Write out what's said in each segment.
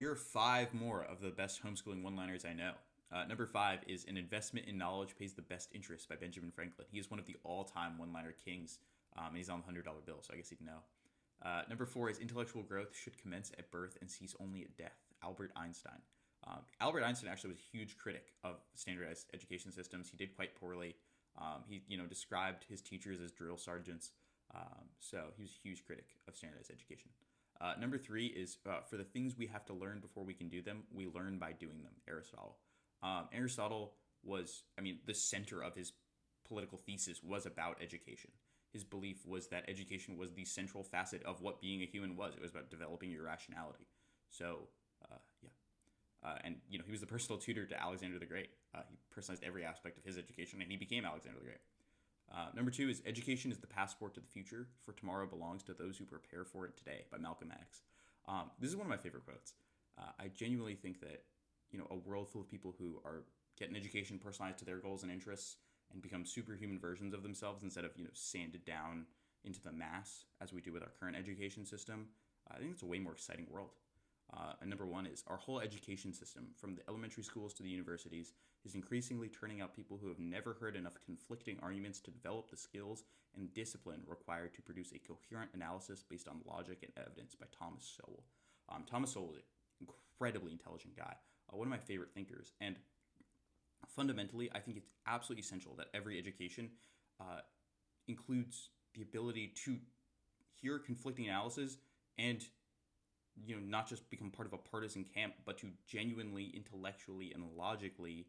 Here are five more of the best homeschooling one-liners I know. Number five is "An investment in knowledge pays the best interest" by Benjamin Franklin. He is one of the all-time one-liner kings, and he's on the $100 bill, so I guess you'd know. Number four is "Intellectual growth should commence at birth and cease only at death." Albert Einstein. Albert Einstein actually was a huge critic of standardized education systems. He did quite poorly. He described his teachers as drill sergeants. So he was a huge critic of standardized education. Number three is "For the things we have to learn before we can do them, we learn by doing them." Aristotle. Aristotle was, the center of his political thesis was about education. His belief was that education was the central facet of what being a human was. It was about developing your rationality. So, yeah. And he was the personal tutor to Alexander the Great. He personalized every aspect of his education, and he became Alexander the Great. Number two is "Education is the passport to the future, for tomorrow belongs to those who prepare for it today" by Malcolm X. This is one of my favorite quotes. I genuinely think that a world full of people who are get an education personalized to their goals and interests and become superhuman versions of themselves instead of sanded down into the mass as we do with our current education system. I think it's a way more exciting world. And number one is "Our whole education system, from the elementary schools to the universities, is increasingly turning out people who have never heard enough conflicting arguments to develop the skills and discipline required to produce a coherent analysis based on logic and evidence" by Thomas Sowell. Thomas Sowell is an incredibly intelligent guy, one of my favorite thinkers. And fundamentally, I think it's absolutely essential that every education includes the ability to hear conflicting analysis and not just become part of a partisan camp, but to genuinely, intellectually, and logically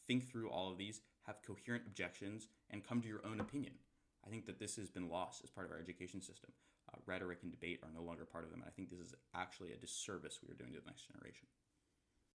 think through all of these, have coherent objections, and come to your own opinion. I think that this has been lost as part of our education system. Rhetoric and debate are no longer part of them, and I think this is actually a disservice we are doing to the next generation.